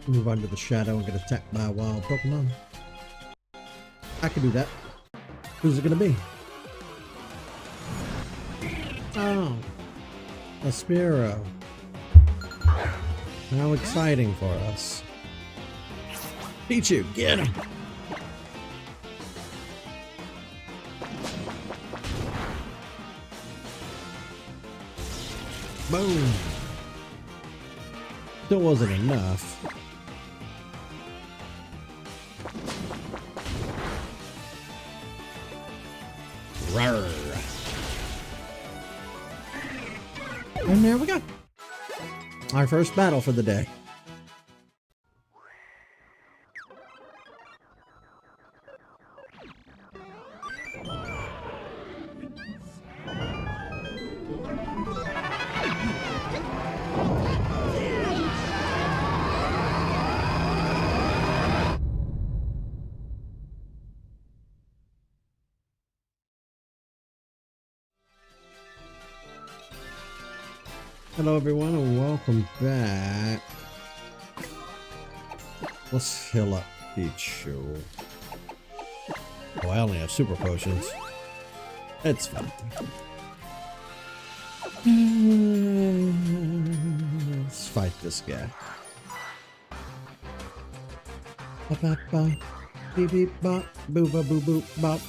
Move on to the shadow and get attacked by a wild Pokemon. I can do that. Who's it gonna be? Oh, a Spearow. How exciting for us. Pichu, get him! Boom! Still wasn't enough. Rawr. And there we go. Our first battle for the day. Hello everyone and welcome back. Let's heal up Pichu. Oh, I only have super potions. It's fine. Let's fight this guy. Bop bop bop, beep beep bop, boo bop boo boop bop.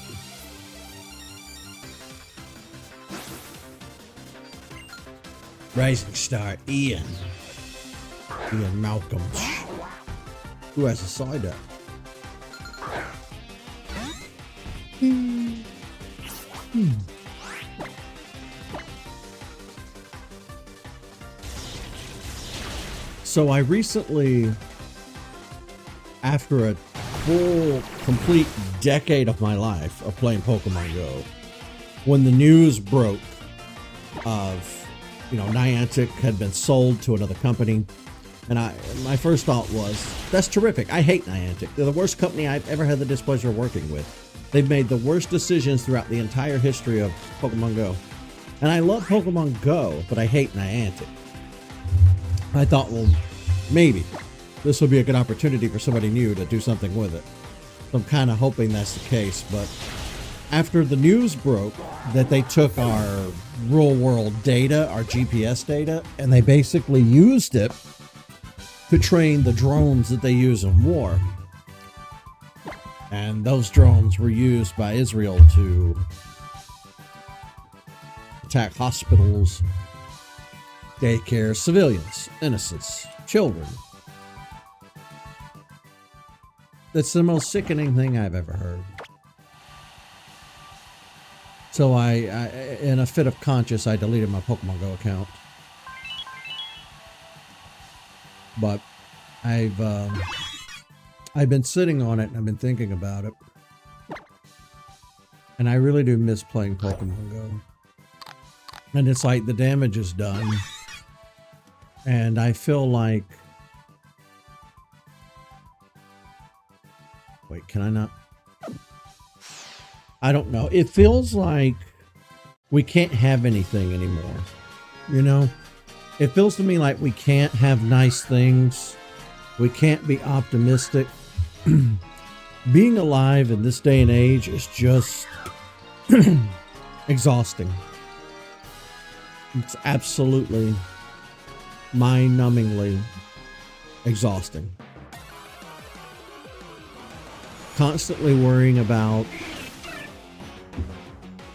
Rising Star Ian Malcolm. Who has a side up? So I recently, after a full, complete decade of my life of playing Pokemon Go, when the news broke of, you know, Niantic had been sold to another company, and my first thought was, that's terrific. I hate Niantic. They're the worst company I've ever had the displeasure of working with. They've made the worst decisions throughout the entire history of Pokemon Go. And I love Pokemon Go, but I hate Niantic. I thought, well, maybe this will be a good opportunity for somebody new to do something with it. So I'm kind of hoping that's the case, but after the news broke that they took our real world data, our GPS data, and they basically used it to train the drones that they use in war. And those drones were used by Israel to attack hospitals, daycare, civilians, innocents, children. That's the most sickening thing I've ever heard. So I, in a fit of conscience, I deleted my Pokemon Go account. But I've been sitting on it and I've been thinking about it. And I really do miss playing Pokemon Go. And it's like the damage is done. And I feel like... Wait, can I not? I don't know. It feels like we can't have anything anymore. You know? It feels to me like we can't have nice things. We can't be optimistic. Being alive in this day and age is just exhausting. It's absolutely mind-numbingly exhausting. Constantly worrying about,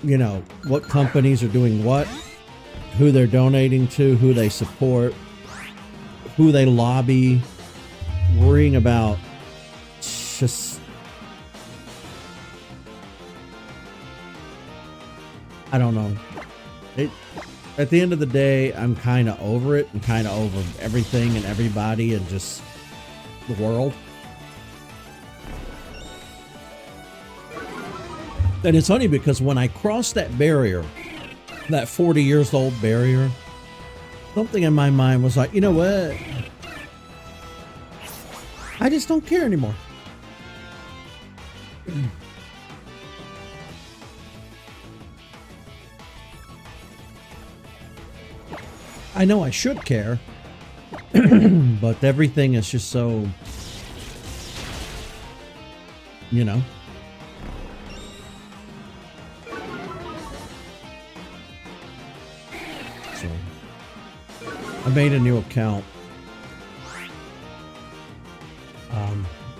you know, what companies are doing what, who they're donating to, who they support, who they lobby, worrying about just, I don't know. At the end of the day, I'm kind of over it. I'm kind of over everything and everybody and just the world. And it's funny because when I crossed that barrier, that 40 years old barrier, something in my mind was like, you know what? I just don't care anymore. I know I should care, But everything is just so, you know. So I made a new account.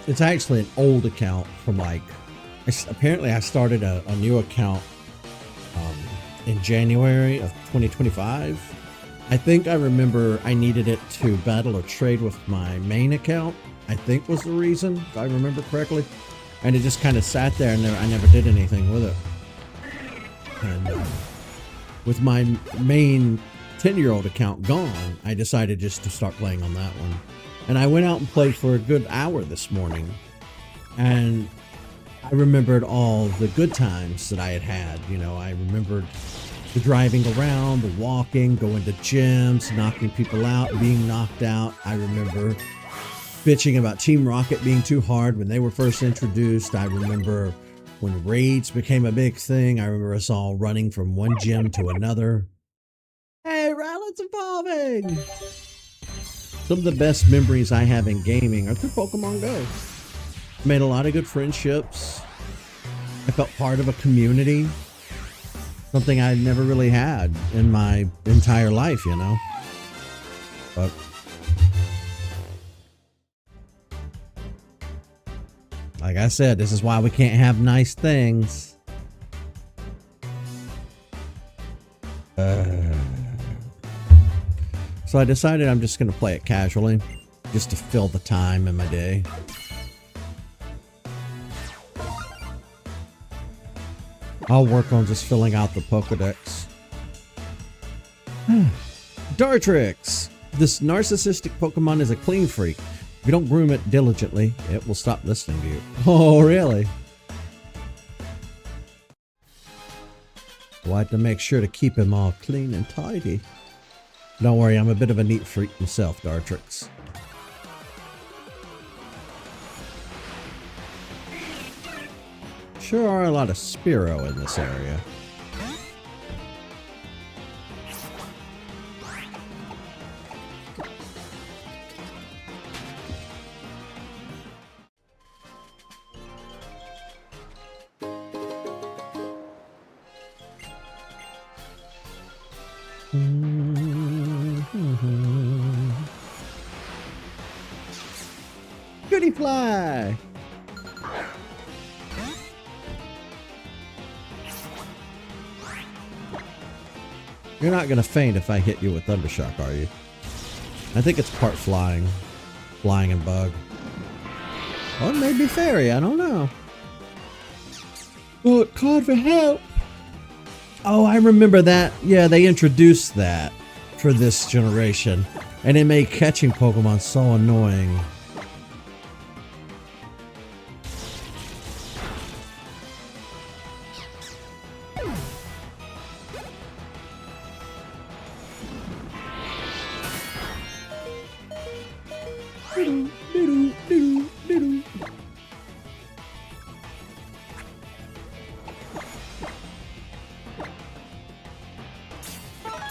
It's actually an old account from like, apparently I started a new account in January of 2025. I think I remember I needed it to battle or trade with my main account, I think was the reason, if I remember correctly. And it just kind of sat there and I never did anything with it. And with my main 10-year-old account gone, I decided just to start playing on that one. And I went out and played for a good hour this morning. And I remembered all the good times that I had had. You know, I remembered the driving around, the walking, going to gyms, knocking people out, being knocked out. I remember bitching about Team Rocket being too hard when they were first introduced. I remember when raids became a big thing. I remember us all running from one gym to another. Hey, Ryland's evolving! Some of the best memories I have in gaming are through Pokemon Go. I made a lot of good friendships. I felt part of a community. Something I never really had in my entire life, you know. But like I said, this is why we can't have nice things. So I decided I'm just going to play it casually, just to fill the time in my day. I'll work on just filling out the Pokedex. Dartrix! This narcissistic Pokemon is a clean freak. If you don't groom it diligently, it will stop listening to you. Oh, really? We'll have to make sure to keep him all clean and tidy. Don't worry, I'm a bit of a neat freak myself, Dartrix. Sure are a lot of Spearow in this area. Goody fly! You're not gonna faint if I hit you with Thundershock, are you? I think it's part flying. Flying and bug. Or maybe fairy, I don't know. Oh, it called for help! Oh, I remember that. Yeah, they introduced that for this generation. And it made catching Pokemon so annoying.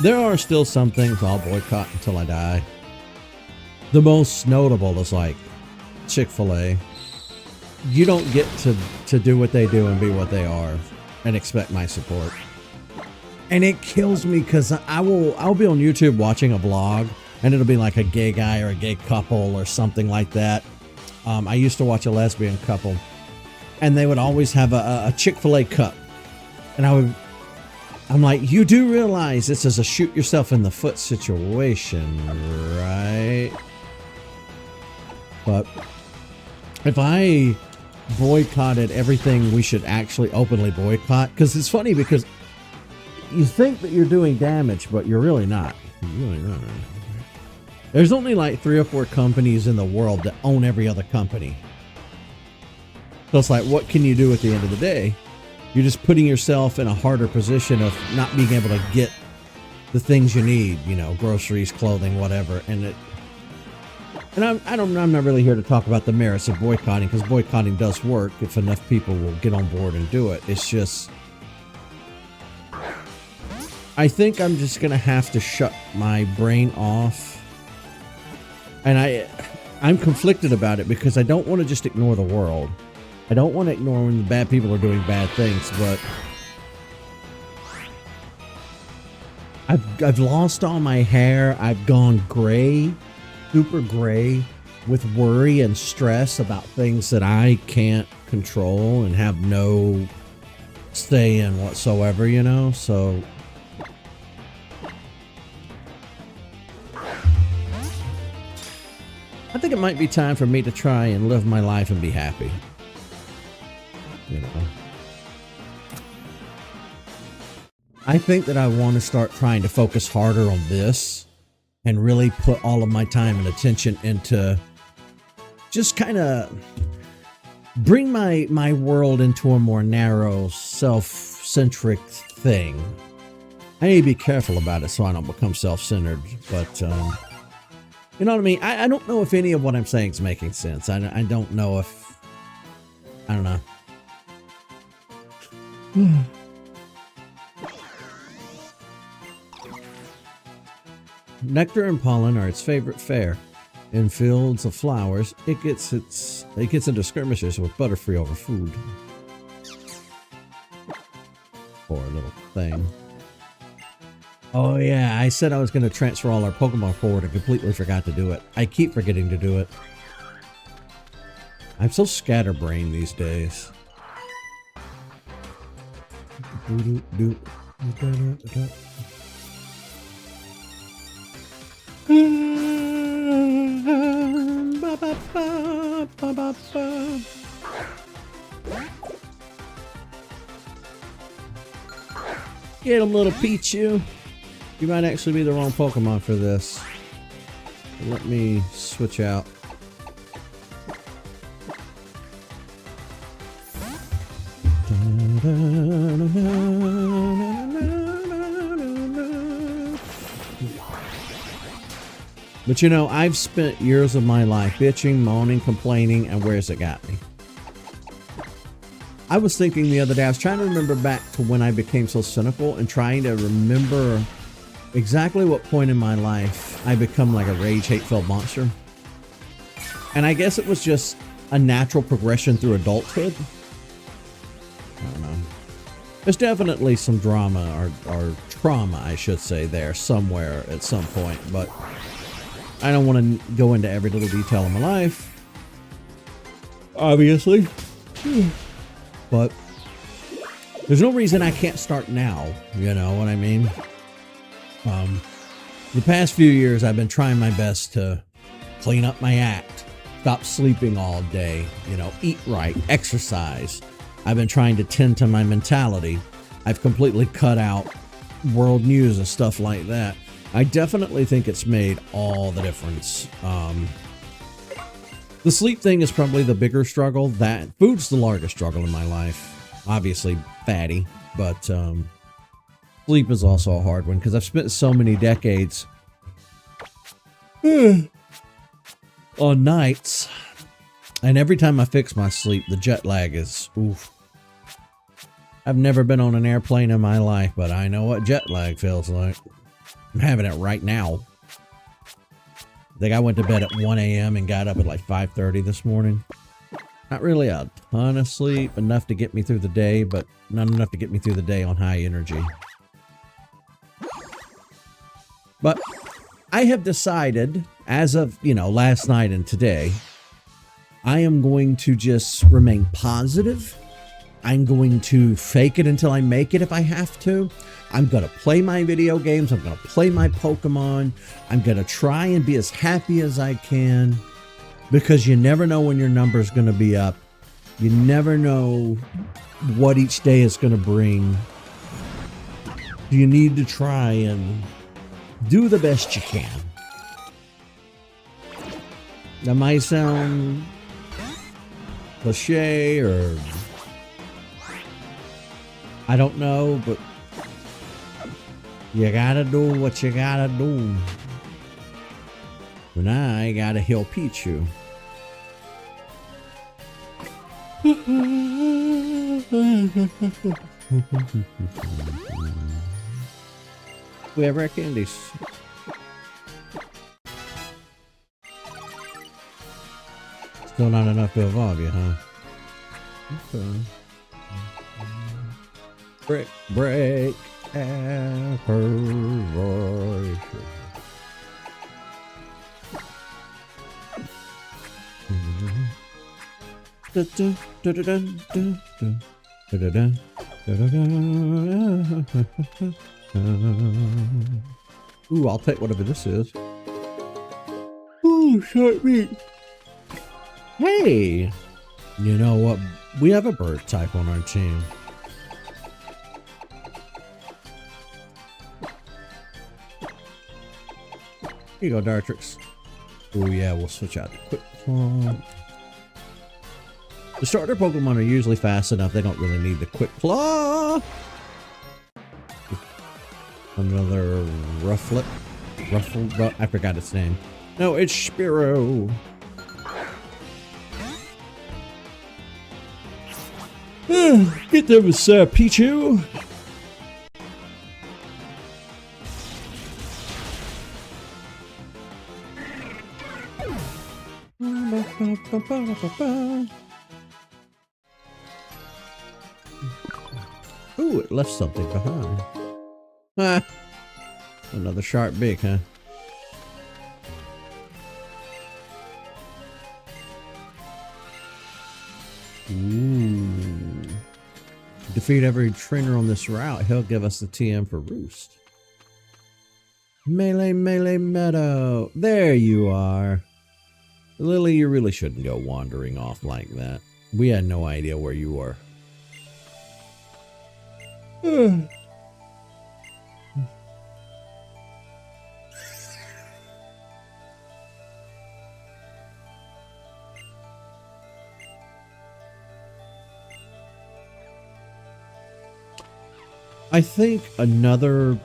There are still some things I'll boycott until I die. The most notable is like Chick-fil-A. You don't get to do what they do and be what they are and expect my support. And it kills me because I'll be on YouTube watching a vlog and it'll be like a gay guy or a gay couple or something like that. I used to watch a lesbian couple and they would always have a Chick-fil-A cup. And I'm like, you do realize this is a shoot yourself in the foot situation, right? But if I boycotted everything we should actually openly boycott, because it's funny because you think that you're doing damage, but you're really not. You're really not. There's only like 3 or 4 companies in the world that own every other company. So it's like, what can you do at the end of the day? You're just putting yourself in a harder position of not being able to get the things you need, you know, groceries, clothing, whatever. And I'm not really here to talk about the merits of boycotting, because boycotting does work if enough people will get on board and do it. It's just, I think I'm just going to have to shut my brain off And I'm conflicted about it because I don't want to just ignore the world. I don't want to ignore when the bad people are doing bad things, but I've lost all my hair. I've gone gray, super gray, with worry and stress about things that I can't control and have no say in whatsoever, you know? So I think it might be time for me to try and live my life and be happy. You know? I think that I want to start trying to focus harder on this and really put all of my time and attention into just kind of bring my world into a more narrow, self-centric thing. I need to be careful about it so I don't become self-centered, but you know what I mean? I don't know if any of what I'm saying is making sense. I don't know if, I don't know. Nectar and pollen are its favorite fare. In fields of flowers, it gets into skirmishes with Butterfree over food. Poor little thing. Oh yeah, I said I was going to transfer all our Pokemon forward and completely forgot to do it. I keep forgetting to do it. I'm so scatterbrained these days. Get a little Pichu. You might actually be the wrong Pokemon for this. Let me switch out. But you know, I've spent years of my life bitching, moaning, complaining, and where's it got me? I was thinking the other day, I was trying to remember back to when I became so cynical and trying to remember exactly what point in my life I become like a rage, hate-filled monster. And I guess it was just a natural progression through adulthood. I don't know. There's definitely some drama or trauma, I should say, there somewhere at some point, but I don't want to go into every little detail of my life, obviously, but there's no reason I can't start now, you know what I mean? The past few years, I've been trying my best to clean up my act, stop sleeping all day, you know, eat right, exercise. I've been trying to tend to my mentality. I've completely cut out world news and stuff like that. I definitely think it's made all the difference. The sleep thing is probably the bigger struggle. That food's the largest struggle in my life. Obviously fatty, but sleep is also a hard one because I've spent so many decades on nights, and every time I fix my sleep, the jet lag is oof. I've never been on an airplane in my life, but I know what jet lag feels like. I'm having it right now. I think I went to bed at 1 a.m. and got up at like 5:30 this morning. Not really a ton of sleep, enough to get me through the day, but not enough to get me through the day on high energy. But I have decided, as of, you know, last night and today, I am going to just remain positive. I'm going to fake it until I make it if I have to. I'm going to play my video games. I'm going to play my Pokemon. I'm going to try and be as happy as I can, because you never know when your number is going to be up. You never know what each day is going to bring. You need to try and do the best you can. That might sound cliche or I don't know, but you gotta do what you gotta do. And I gotta heal Pichu. We have rare candies. Still not enough to evolve you, huh? Okay. Break, apparition. Ooh, I'll take whatever this is. Ooh, short meat. Hey, you know what? We have a bird type on our team. Here you go, Dartrix. Oh yeah, we'll switch out to Quick Claw. The starter Pokemon are usually fast enough, they don't really need the Quick Claw. Another Rufflet. I forgot its name. No, it's Spiro. Get them, Pichu. Ooh, it left something behind. Ah, another sharp beak, huh? Ooh. Defeat every trainer on this route, he'll give us the TM for Roost. Melee Meadow. There you are. Lily, you really shouldn't go wandering off like that. We had no idea where you were. I think another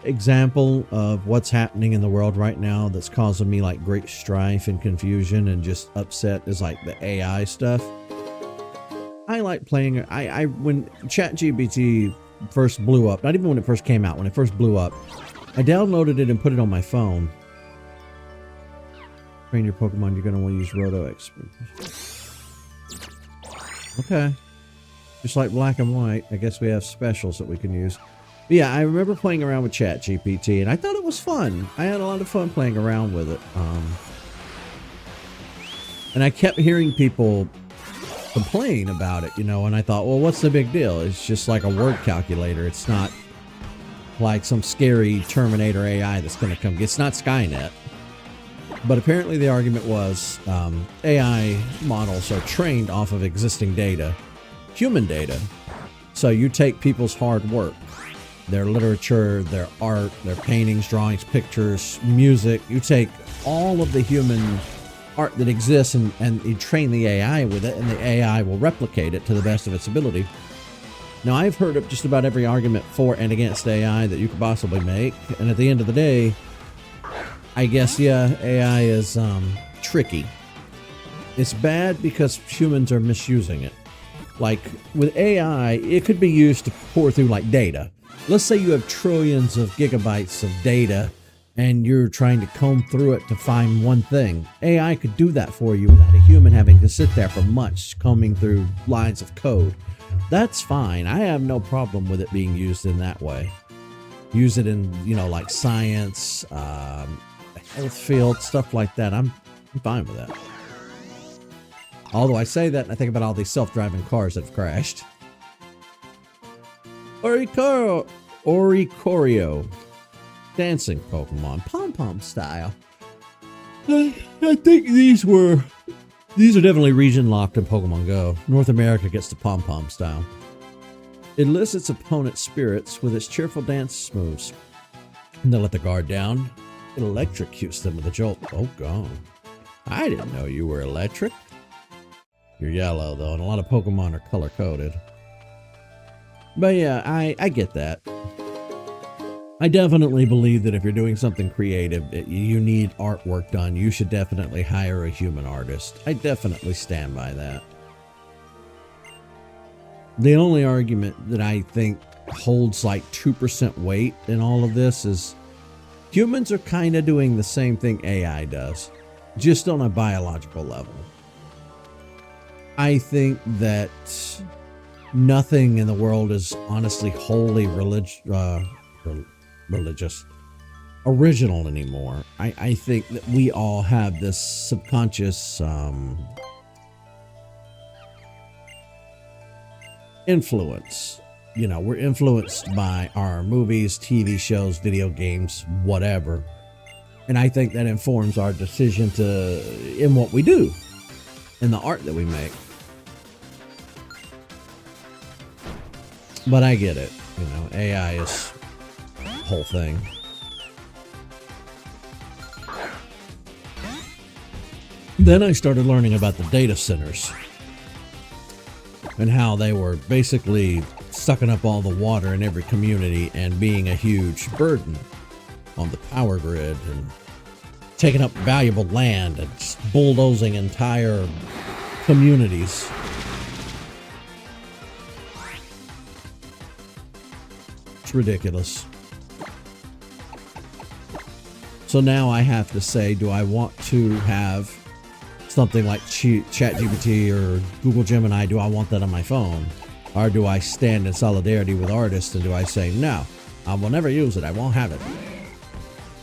example of what's happening in the world right now that's causing me like great strife and confusion and just upset is like the AI stuff. I like playing, when ChatGPT first blew up, not even when it first came out, when it first blew up, I downloaded it and put it on my phone. Train your Pokemon, you're going to want to use Roto Expert. Okay. Just like Black and White, I guess we have specials that we can use. But yeah, I remember playing around with ChatGPT, and I thought it was fun. I had a lot of fun playing around with it. And I kept hearing people complain about it, you know, and I thought, well, what's the big deal? It's just like a word calculator. It's not like some scary Terminator AI that's going to come. It's not Skynet. But apparently the argument was AI models are trained off of existing data, human data. So you take people's hard work, their literature, their art, their paintings, drawings, pictures, music. You take all of the human art that exists and you train the AI with it, and the AI will replicate it to the best of its ability. Now, I've heard of just about every argument for and against AI that you could possibly make, and at the end of the day, I guess, yeah, AI is tricky. It's bad because humans are misusing it. Like, with AI, it could be used to pour through, like, data. Let's say you have trillions of gigabytes of data, and you're trying to comb through it to find one thing. AI could do that for you without a human having to sit there for months combing through lines of code. That's fine. I have no problem with it being used in that way. Use it in, you know, like science, health field, stuff like that. I'm fine with that. Although I say that and I think about all these self-driving cars that have crashed. Oricorio. Dancing Pokemon, pom-pom style. I think these are definitely region locked in Pokemon Go. North America gets the pom-pom style. It elicits opponent's spirits with its cheerful dance moves. And they'll let the guard down. It electrocutes them with a jolt. Oh god. I didn't know you were electric. You're yellow though, and a lot of Pokemon are color-coded. But yeah, I get that. I definitely believe that if you're doing something creative, you need artwork done. You should definitely hire a human artist. I definitely stand by that. The only argument that I think holds like 2% weight in all of this is humans are kind of doing the same thing AI does, just on a biological level. I think that nothing in the world is honestly wholly religious, original anymore. I think that we all have this subconscious influence. You know, we're influenced by our movies, TV shows, video games, whatever. And I think that informs our decision in what we do, in the art that we make. But I get it. You know, AI is the whole thing. Then I started learning about the data centers and how they were basically sucking up all the water in every community and being a huge burden on the power grid and taking up valuable land and just bulldozing entire communities. It's ridiculous. So now I have to say, do I want to have something like ChatGPT or Google Gemini? Do I want that on my phone? Or do I stand in solidarity with artists and do I say, no, I will never use it. I won't have it.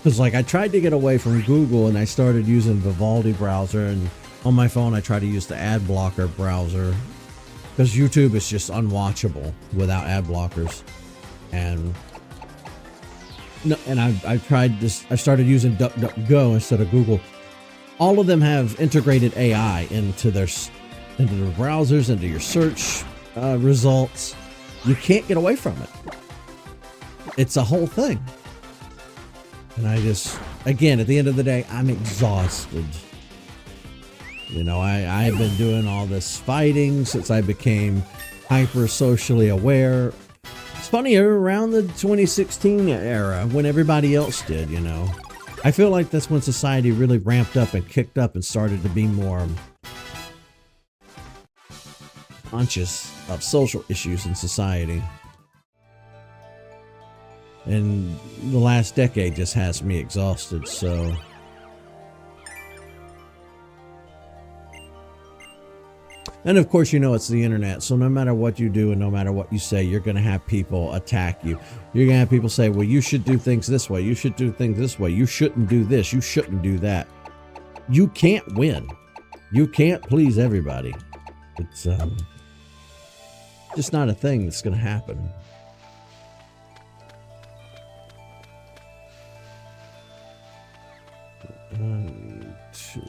Because like I tried to get away from Google and I started using Vivaldi browser, and on my phone I try to use the ad blocker browser because YouTube is just unwatchable without ad blockers. And no, and I've tried this. I started using DuckDuckGo instead of Google. All of them have integrated AI into their browsers, into your search results. You can't get away from it. It's a whole thing. And I just, again, at the end of the day, I'm exhausted. You know, I've been doing all this fighting since I became hyper socially aware. It's funny, around the 2016 era, when everybody else did, you know. I feel like that's when society really ramped up and kicked up and started to be more conscious of social issues in society. And the last decade just has me exhausted, so. And of course, you know, it's the internet. So no matter what you do and no matter what you say, you're going to have people attack you. You're going to have people say, well, you should do things this way. You should do things this way. You shouldn't do this. You shouldn't do that. You can't win. You can't please everybody. It's just not a thing that's going to happen. One, two.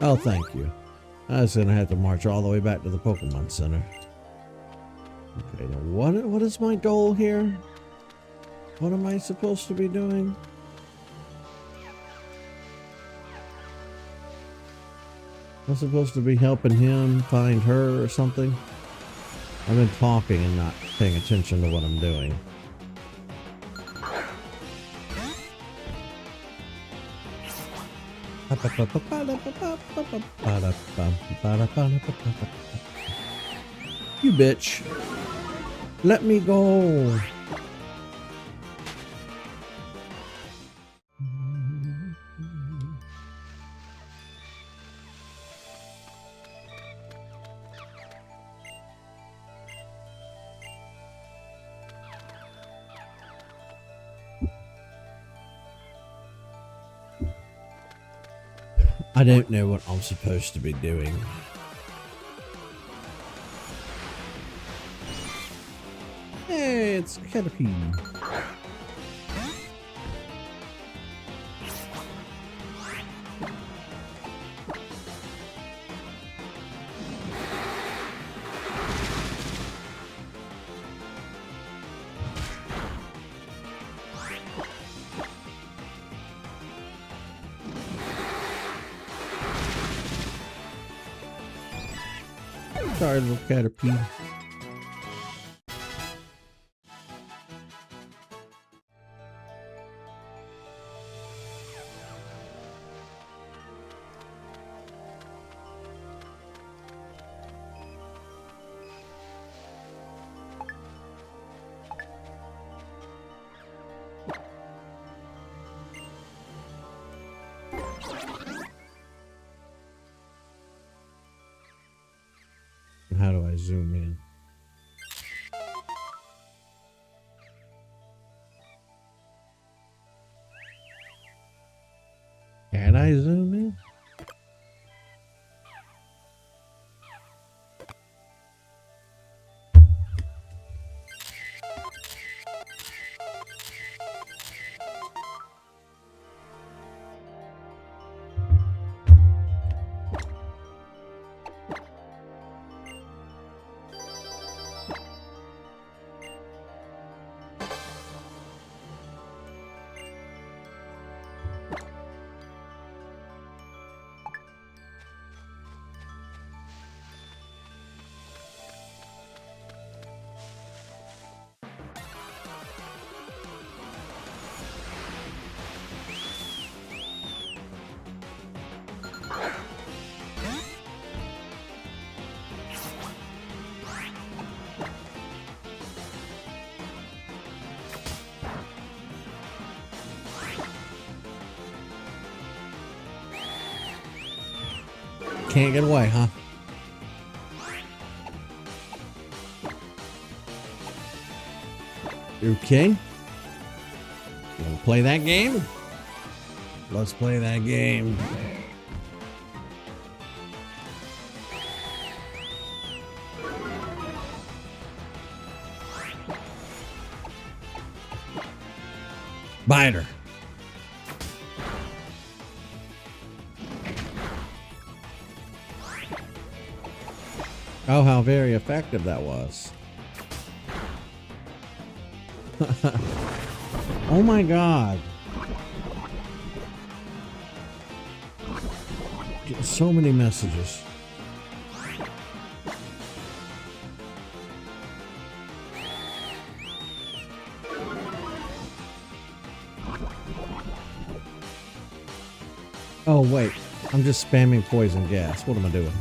Oh, thank you. I was going to have to march all the way back to the Pokemon Center. Okay, now what is my goal here? What am I supposed to be doing? I'm supposed to be helping him find her or something? I've been talking and not paying attention to what I'm doing. You bitch. Let me go. I don't know what I'm supposed to be doing. Hey, it's Caterpie. Sorry, little Caterpie. How do I zoom in? Can I zoom in? Can't get away, huh? Okay. You wanna play that game? Let's play that game. Biter. Oh, how very effective that was. Oh my God. Getting so many messages. Oh wait, I'm just spamming poison gas. What am I doing?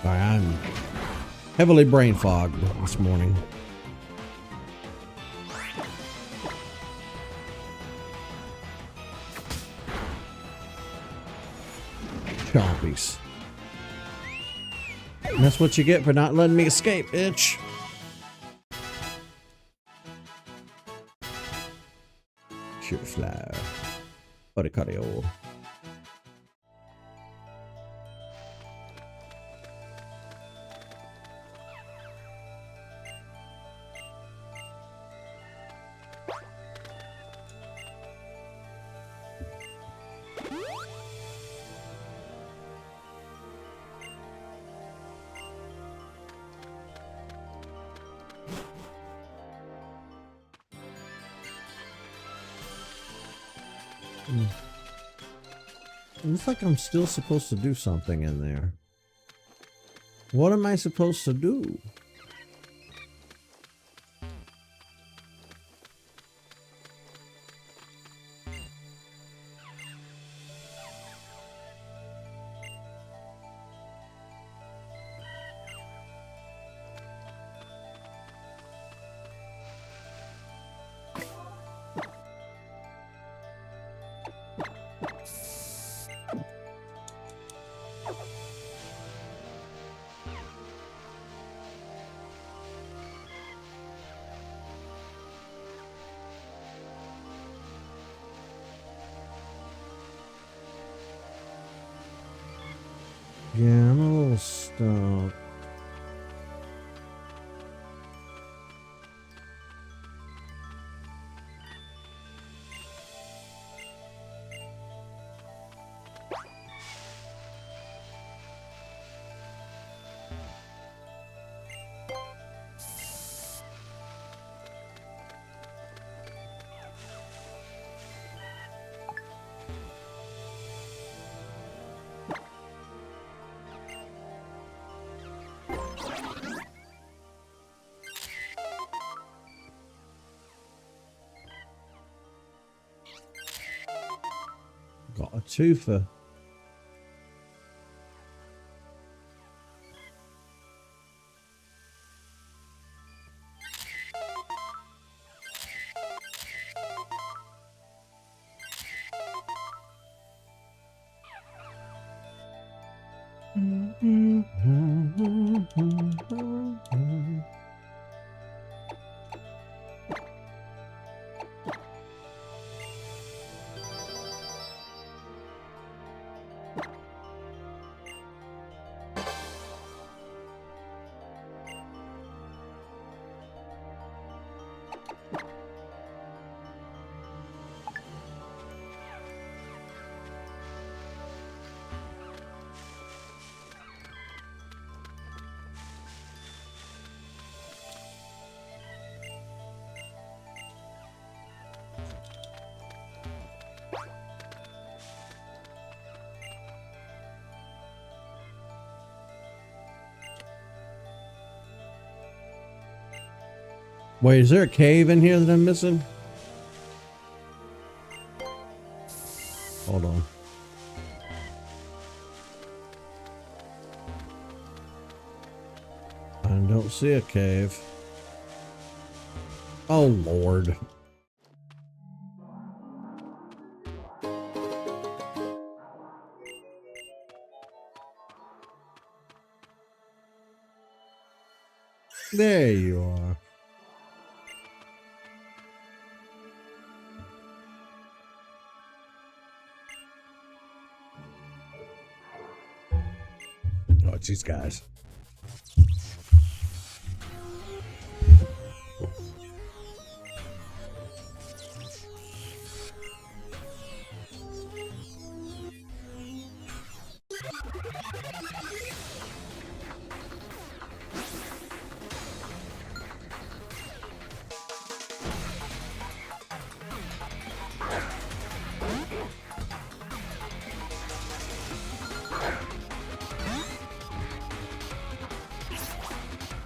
Sorry, I'm heavily brain fogged this morning. Chompies. And that's what you get for not letting me escape, bitch. Sure fly. Cardio. It looks like I'm still supposed to do something in there. What am I supposed to do? Yeah, I'm a little stuck. Got a twofer. Wait, is there a cave in here that I'm missing? Hold on. I don't see a cave. Oh, Lord. There you are. Oh, it's these guys.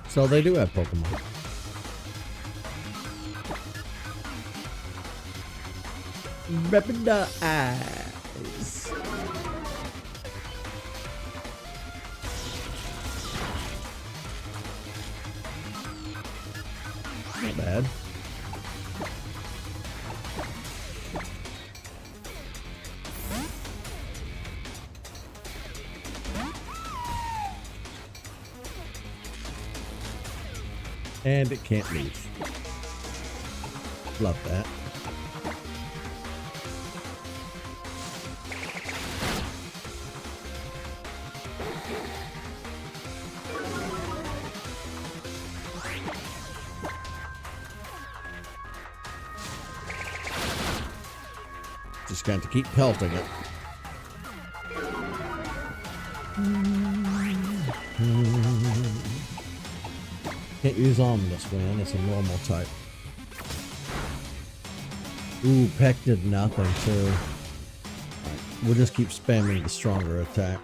So they do have Pokemon. Rapid eyes. Not bad. And it can't leave. Love that. Just got to keep pelting it. Can't use Omnus, man. It's a normal type. Ooh, Peck did nothing, too. Right, we'll just keep spamming the stronger attack.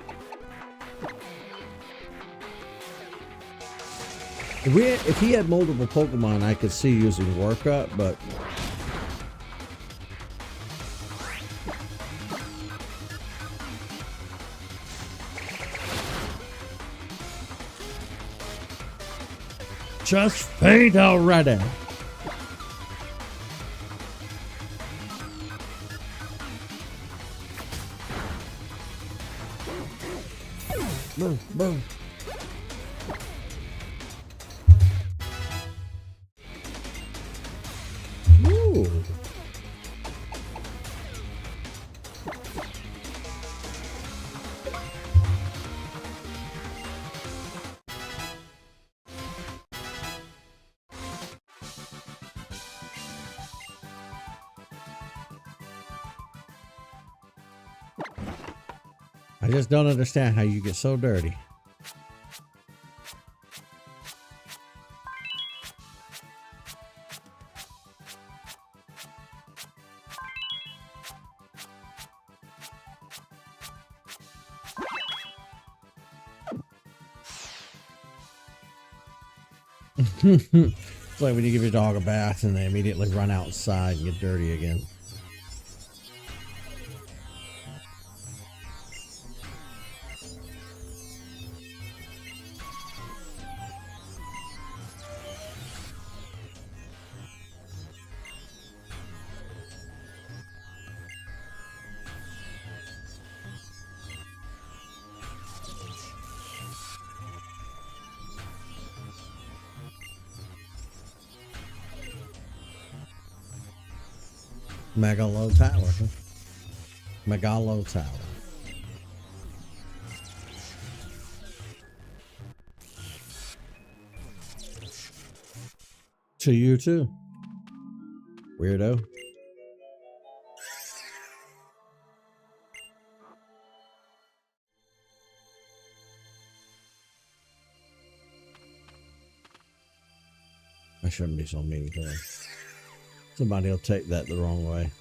If he had multiple Pokemon, I could see using Workup, but... Just faint already. Boom, boom. Ooh. I just don't understand how you get so dirty. It's like when you give your dog a bath and they immediately run outside and get dirty again. Megalo Tower. Huh? Megalo Tower. To you too, weirdo. I shouldn't be so mean to him. Somebody will take that the wrong way.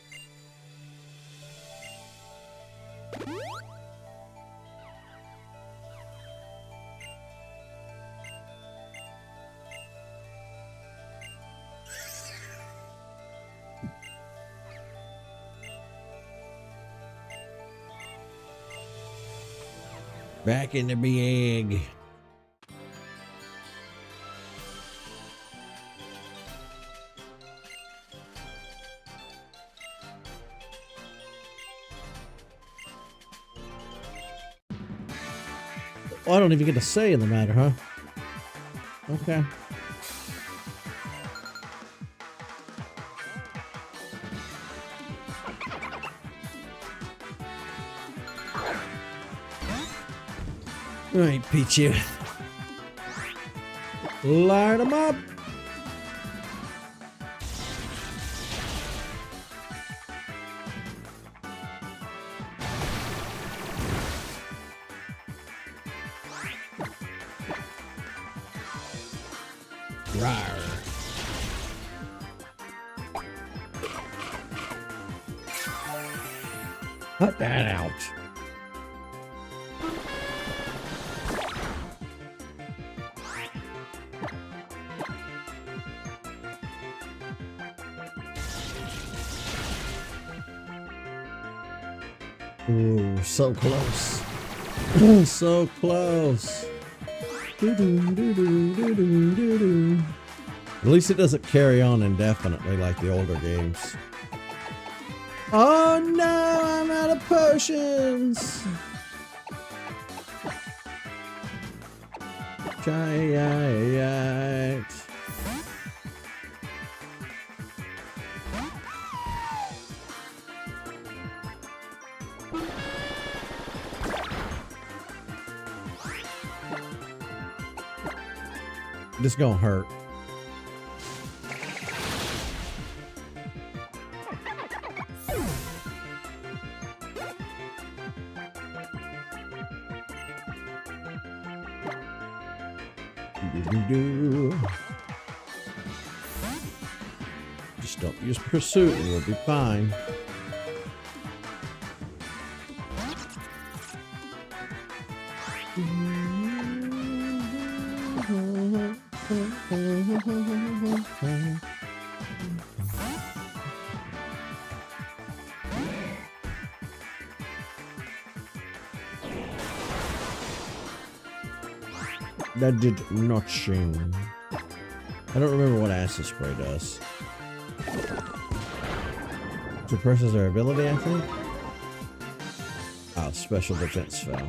Back in the big. Oh, I don't even get a say in the matter, huh? Okay. All right, Pichu. Light 'em up. Rawr. Cut that out. Ooh, so close. So close. At least it doesn't carry on indefinitely like the older games. Oh no, I'm out of potions. Giant. This gonna hurt. Just don't use pursuit and we'll be fine. That did nothing. I don't remember what acid spray does. Suppresses their ability, I think. Oh, special defense fell.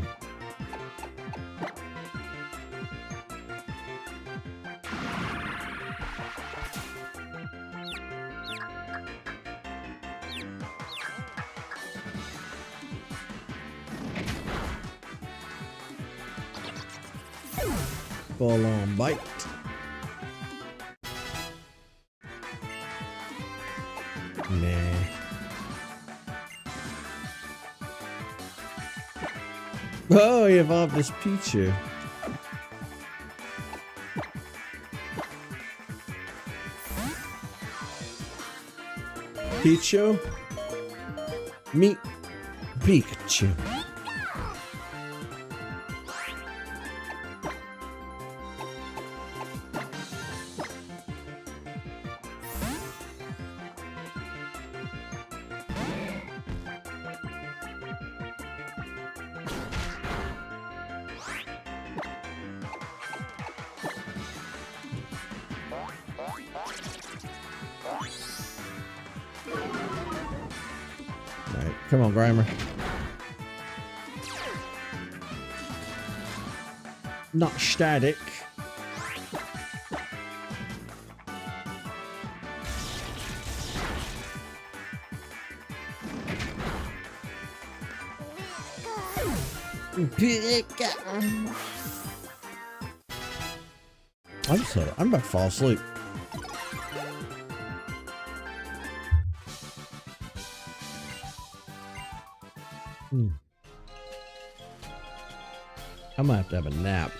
Full on bite. Nah. Oh, he evolved this Pichu. Pichu? Meet Pikachu. Right, come on, Grimer. Not static. I'm about to fall asleep. I might have to have a nap.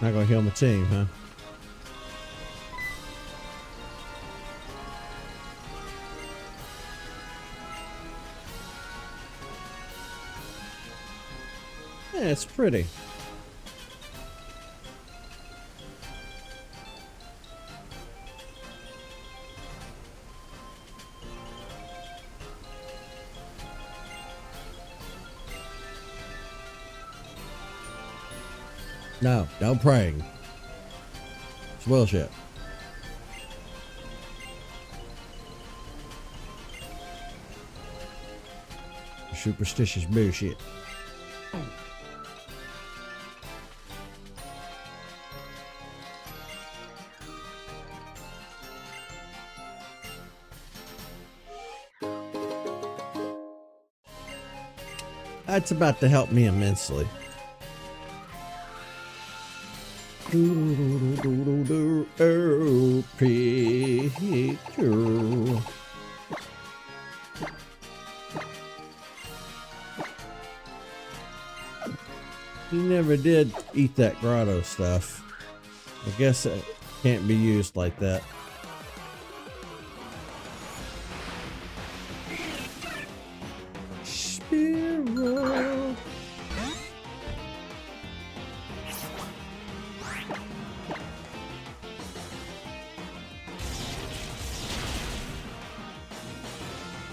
Not gonna heal my team, huh? Yeah, it's pretty. No, no praying. It's bullshit. Superstitious bullshit. That's about to help me immensely. Pikachu. He never did eat that grotto stuff. I guess it can't be used like that. Spiro.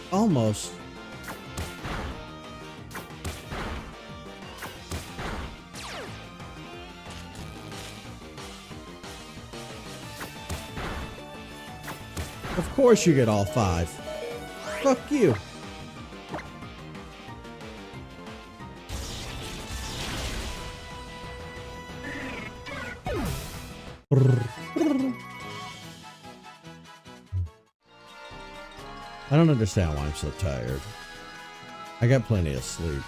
Almost. Of course you get all 5. Fuck you. I don't understand why I'm so tired. I got plenty of sleep.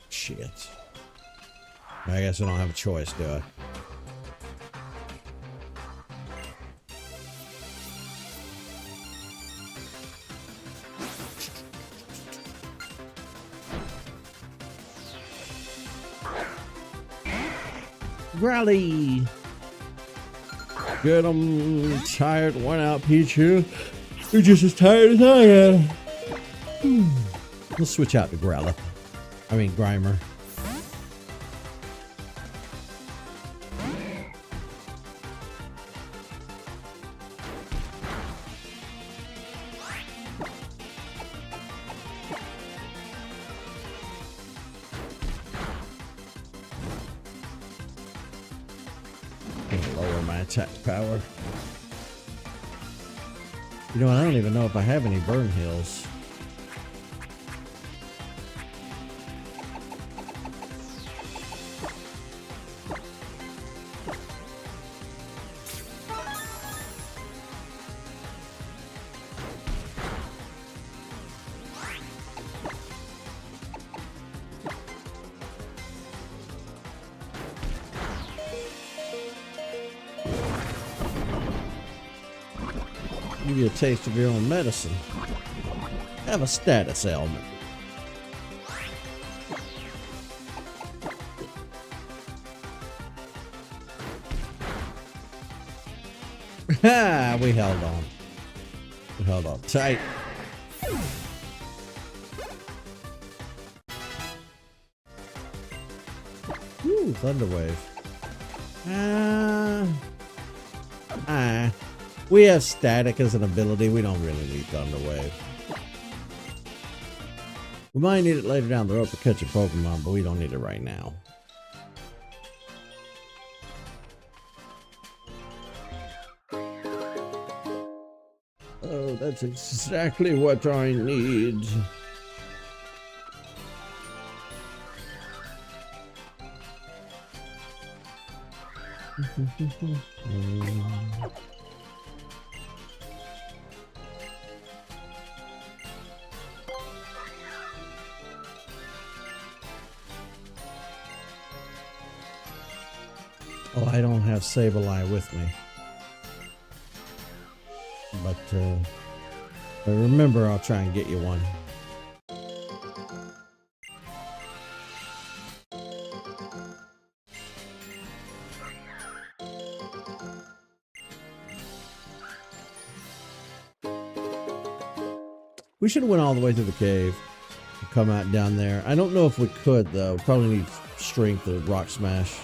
Shit. I guess I don't have a choice, do I? Rally! Good, I'm tired, worn out, Pichu. You're just as tired as I am. Let's switch out to Growler. I mean, Grimer. Lower my attack power. You know, I don't even know if I have any burn heals. Give you a taste of your own medicine. Have a status ailment. Ha! We held on. We held on tight. Thunder Wave. We have Static as an ability. We don't really need Thunder Wave. We might need it later down the road for catching Pokemon, but we don't need it right now. Oh, that's exactly what I need. Oh, I don't have Sableye with me. But remember, I'll try and get you one. We should have went all the way through the cave and come out down there. I don't know if we could, though. Probably need strength or rock smash.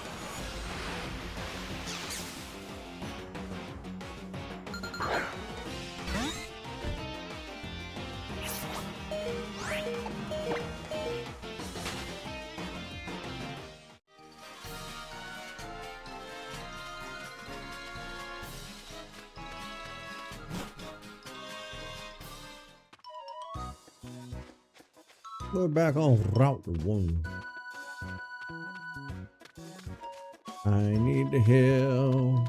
We're back on Route 1. I need to heal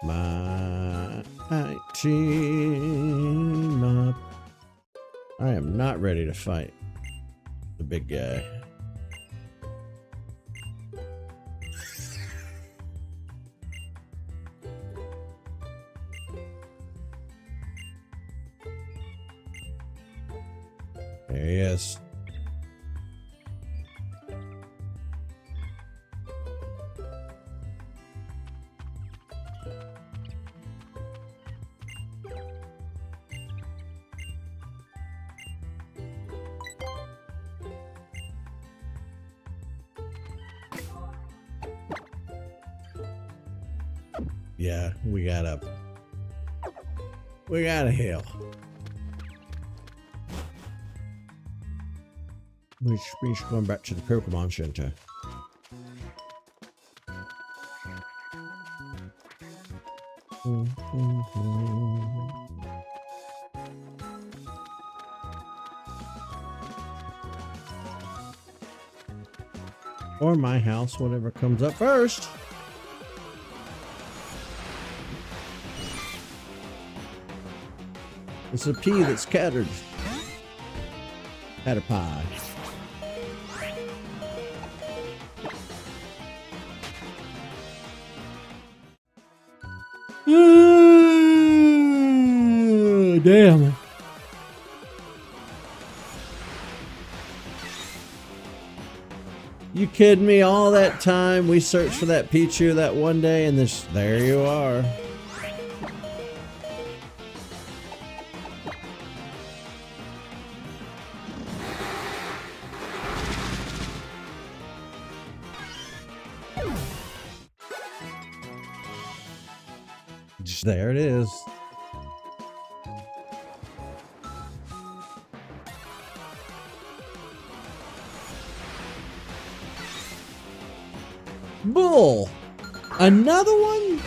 my team up. I am not ready to fight the big guy. There he is. Yeah, we gotta heal. Which means going back to the Pokemon Center. Or my house, whatever comes up first. It's a P that's scattered. Pt.5. Damn. You kidding me? All that time we searched for that Pichu that one day, and there you are. There it is. Bull! Another one?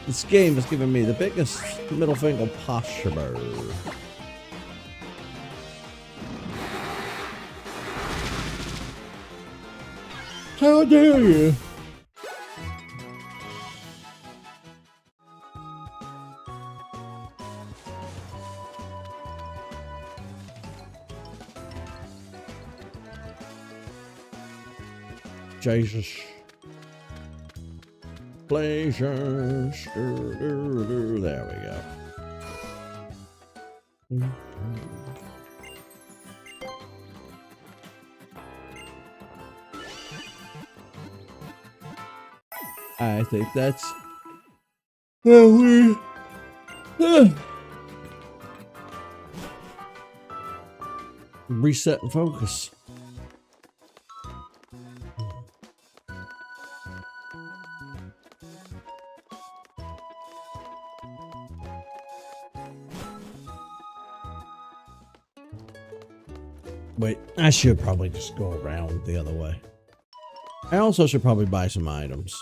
This game is giving me the biggest middle finger possible. How dare you? Jesus. Pleasures. There we go. I think that's reset and focus. Wait, I should probably just go around the other way. I also should probably buy some items.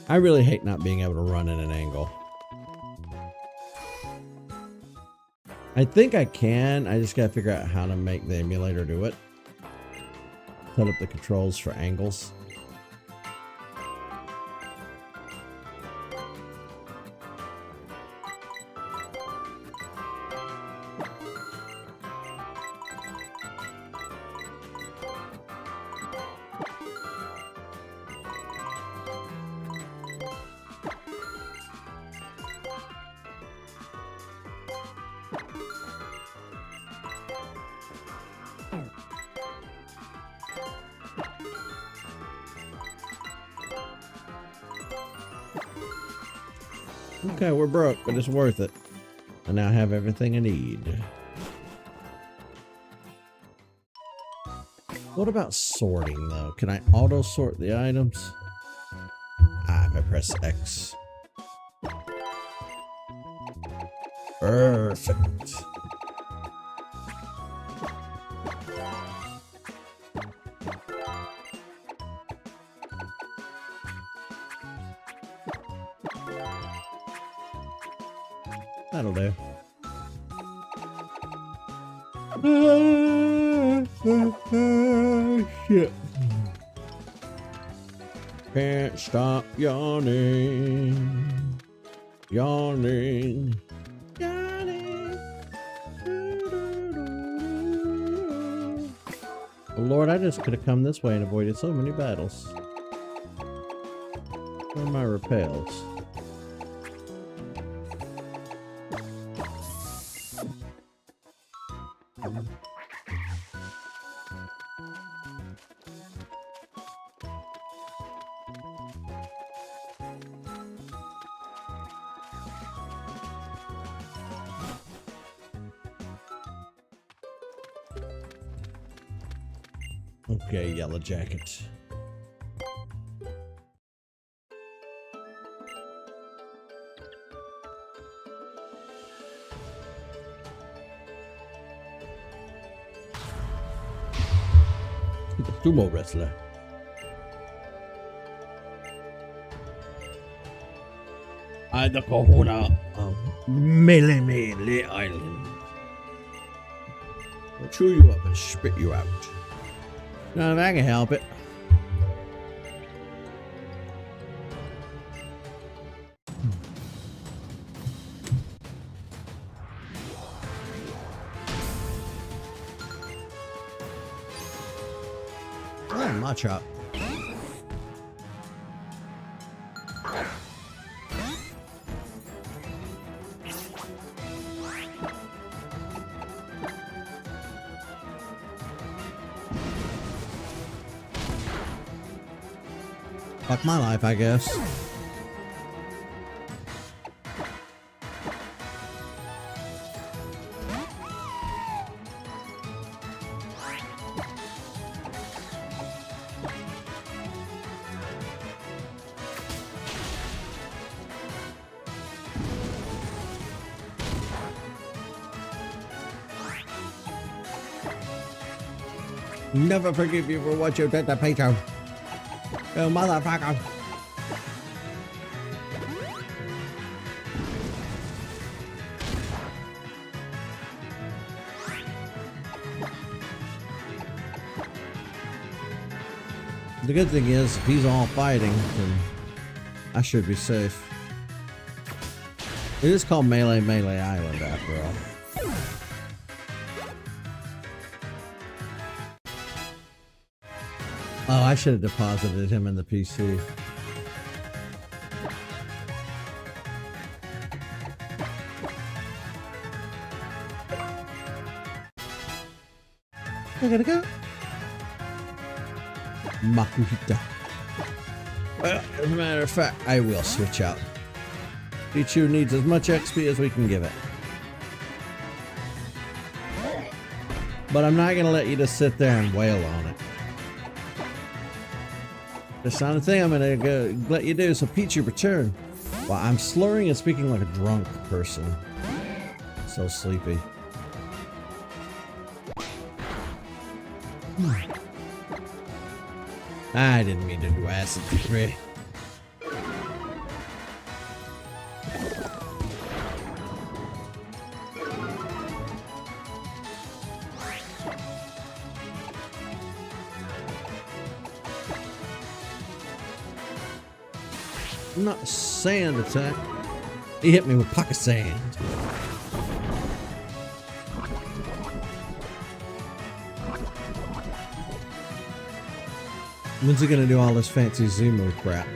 I really hate not being able to run in an angle. I think I can. I just gotta figure out how to make the emulator do it. Set up the controls for angles. Okay, we're broke, but it's worth it. I now have everything I need. What about sorting, though? Can I auto-sort the items? Ah, if I press X. Perfect. That'll do. Shit. Can't stop yawning. Yawning. Yawning. Oh, Lord, I just could have come this way and avoided so many battles. Where are my repels? Okay, yellow jacket. The sumo wrestler. I'm the Kahuna of Melee Island. I'll chew you up and spit you out. No, if I can help it. Oh, my chop. Fuck my life, I guess. Never forgive you for what you did to Peter. You motherfucker. The good thing is, if he's all fighting, then I should be safe. It is called Melee Island after all. Oh, I should have deposited him in the PC. I gotta go. Makuhita. Well, as a matter of fact, I will switch out. Pichu needs as much XP as we can give it. But I'm not gonna let you just sit there and wail on it. That's not a thing I'm gonna go let you do, so Pichu, return. Well, I'm slurring and speaking like a drunk person. So sleepy. I didn't mean to do acid tree. Not a sand attack. He hit me with pocket sand. When's he gonna do all this fancy Zumo crap?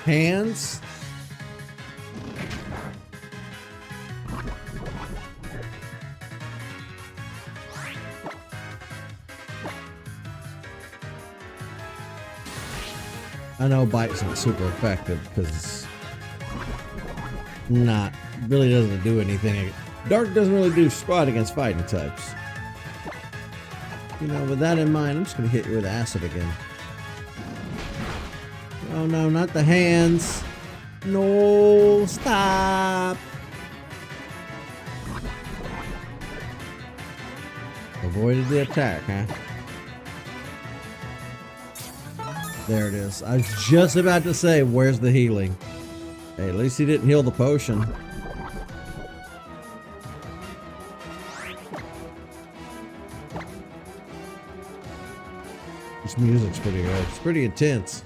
Hands? I know bites aren't super effective because not really doesn't do anything. Dark doesn't really do squat against fighting types. You know, with that in mind, I'm just gonna hit you with acid again. Oh no, not the hands. No, stop. Avoided the attack, huh? There it is. I was just about to say, where's the healing? Hey, at least he didn't heal the potion. This music's pretty good. It's pretty intense.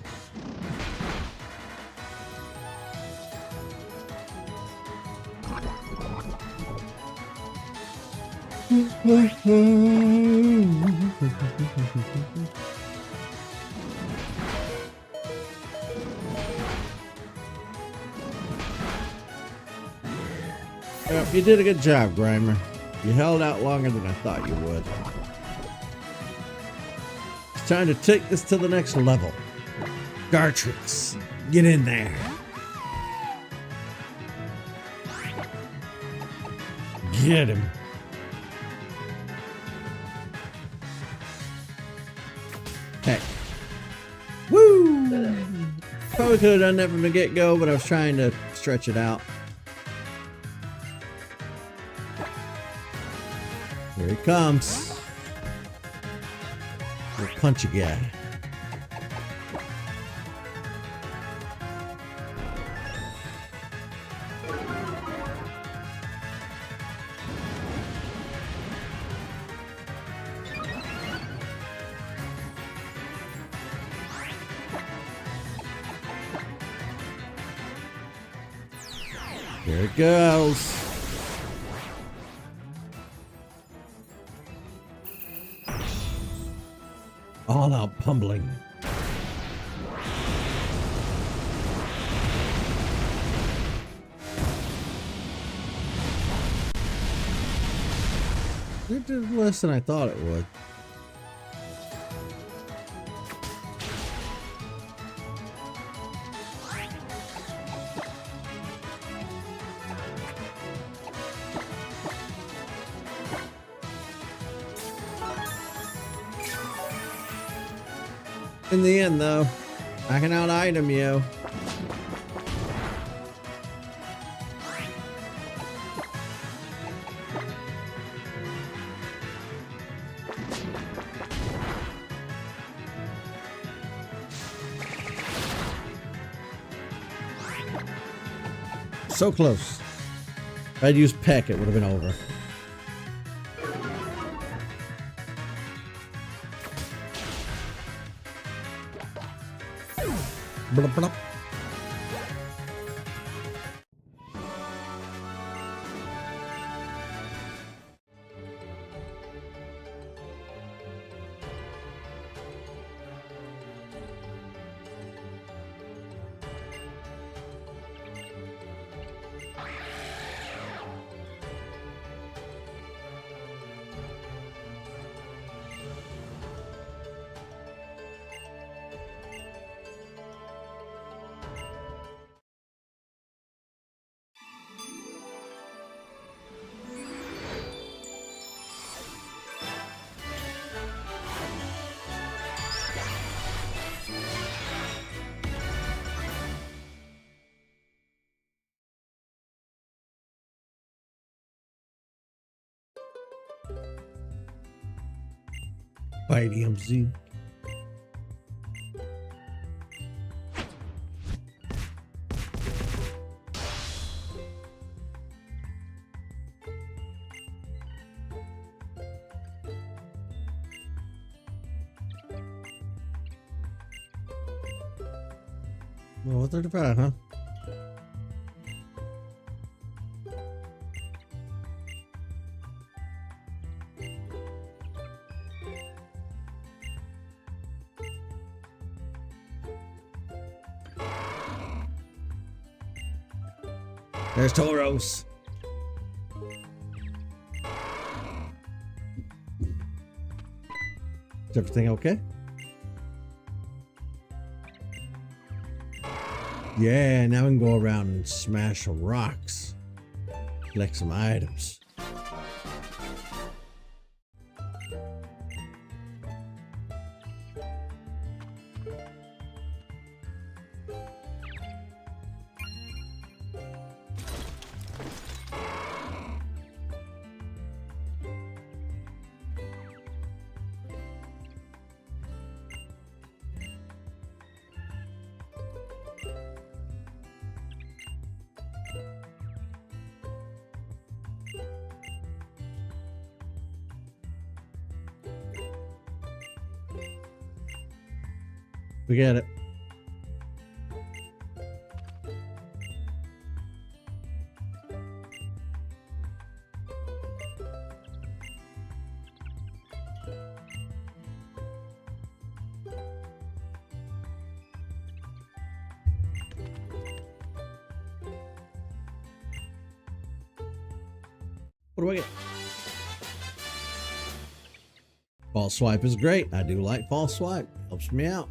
Well, you did a good job, Grimer. You held out longer than I thought you would. It's time to take this to the next level. Gartrix, get in there. Get him. Heck. Woo! Probably could have done that from the get-go, but I was trying to stretch it out. Here he comes. We'll punch a guy. Here it goes. All out pummeling. It did less than I thought it would. In the end, though, I can out-item you. So close. If I'd used Peck, it would have been over. Blup, blup. By DMZ. Well, 35, huh? There's Tauros. Is everything okay? Yeah, now we can go around and smash some rocks. Collect some items. We get it. What do I get? False swipe is great. I do like false swipe. Helps me out.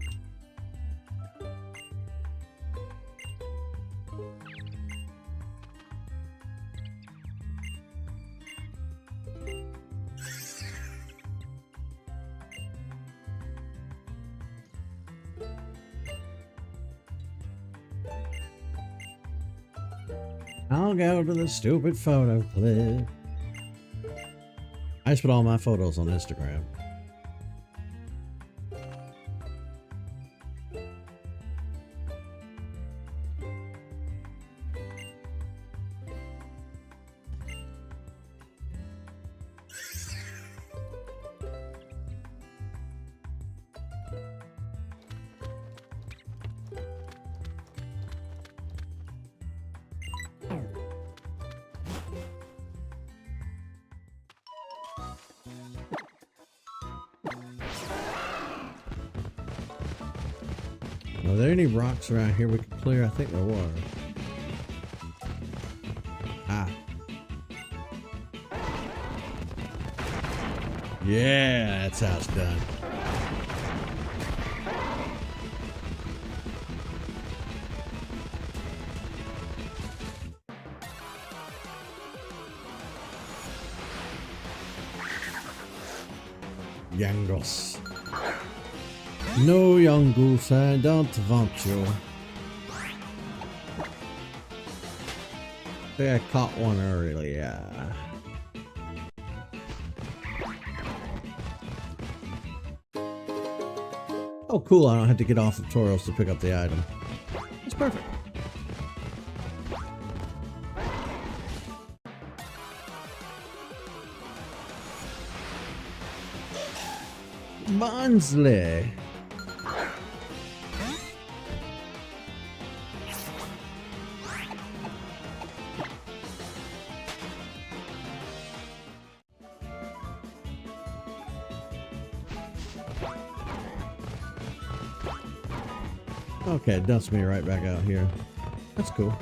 I'll go to the stupid photo clip. I just put all my photos on Instagram. Are there any rocks around here we could clear? I think there were. Ah. Yeah, that's how it's done. Yangos. No, young goose, I don't want you. I think I caught one earlier. Oh, cool. I don't have to get off of Tauros to pick up the item. That's perfect. Bonsley. Okay, it dumps me right back out here. That's cool.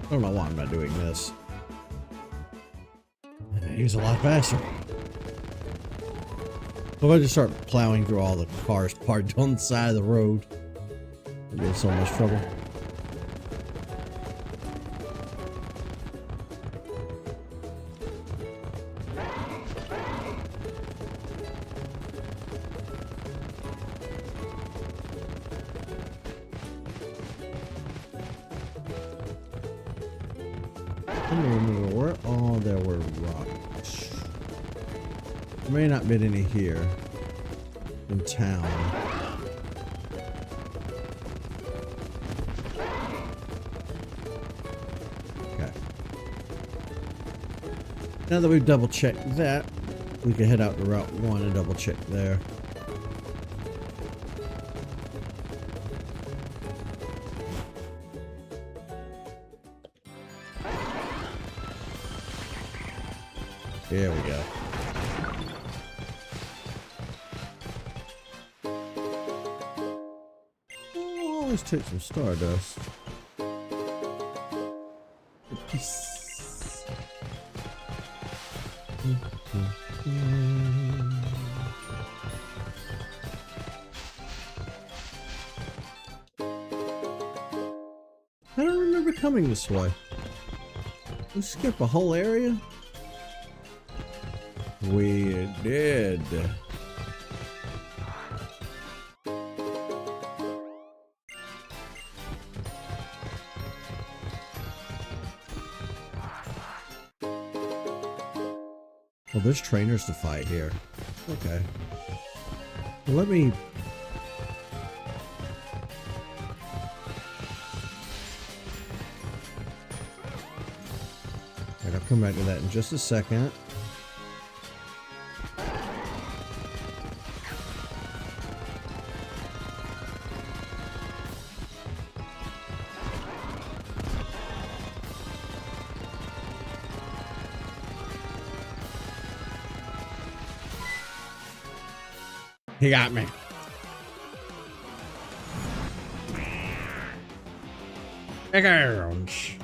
I don't know why I'm not doing this. He's a lot faster. If I just start plowing through all the cars parked on the side of the road, I'll get in so much trouble. Where? Oh, there were rocks. There may not be any here in town. Okay. Now that we've double checked that, we can head out to Route 1 and double check there. There we go. Oh, always take some stardust. Peace. I don't remember coming this way. We skip a whole area? We did. Well, there's trainers to fight here. Okay. Well, let me... Alright, I'll come back to that in just a second. He got me. Ouch.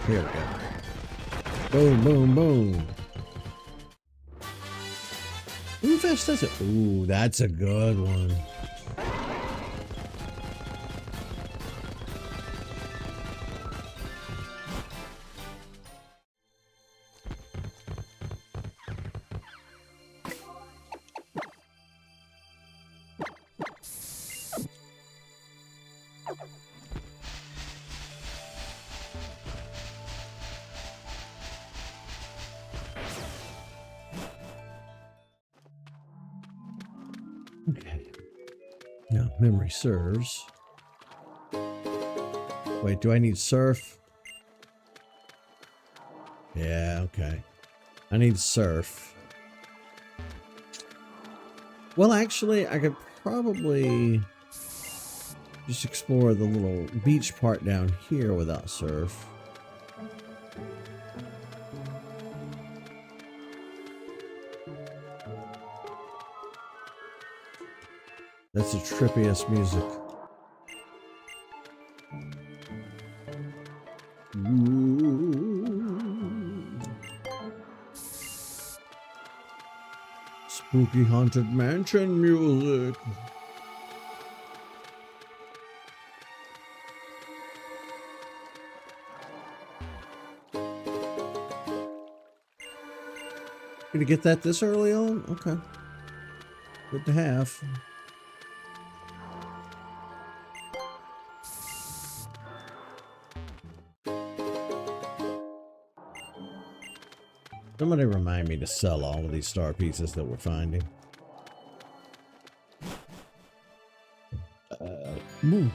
Here we go. Boom, boom, boom. Ooh, fast does it? Ooh, that's a good one. Okay. Now, memory serves. Wait, do I need surf? Yeah, okay. I need surf. Well, actually, I could probably just explore the little beach part down here without surf. That's the trippiest music. Ooh. Spooky haunted mansion music. Gonna get that this early on? Okay. Good to have. Somebody remind me to sell all of these star pieces that we're finding. Move.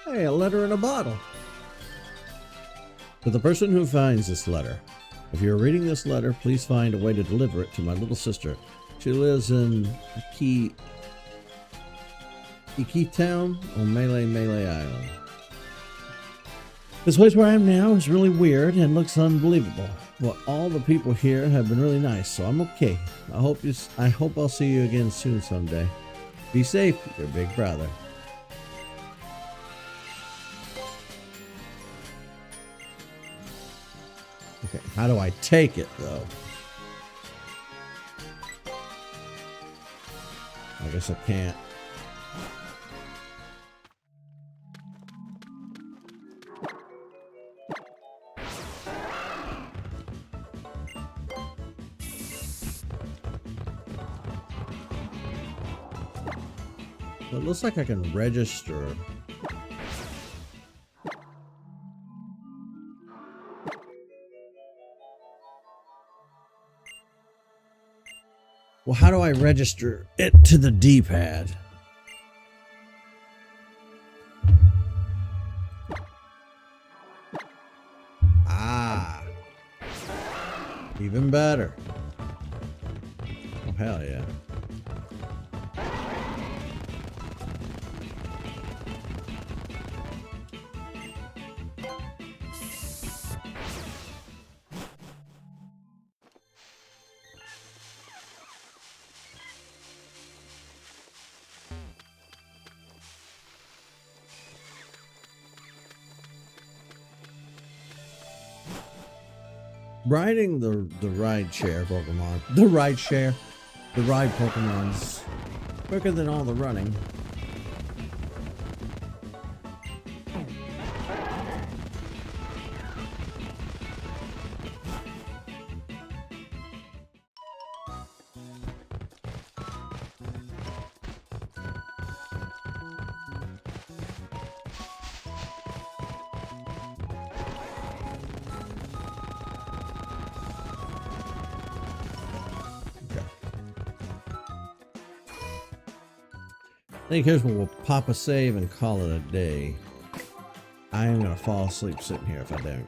Hey, a letter in a bottle. To the person who finds this letter, if you're reading this letter, please find a way to deliver it to my little sister. She lives in Iki Town on Melee Island. This place where I am now is really weird and looks unbelievable. But all the people here have been really nice, so I'm okay. I hope I'll see you again soon someday. Be safe, your big brother. Okay, how do I take it though? I guess I can't. It looks like I can register. Well, how do I register it to the D-pad? Ah, even better. Oh, hell yeah. Riding the ride share Pokemon. The ride Pokemon's quicker than all the running. I think here's where we'll pop a save and call it a day. I am gonna fall asleep sitting here if I don't.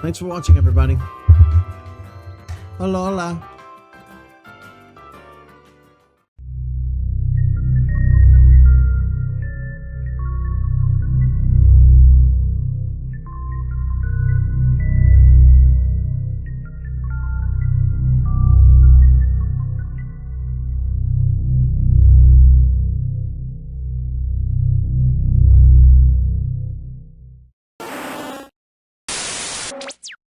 Thanks for watching, everybody. Alola.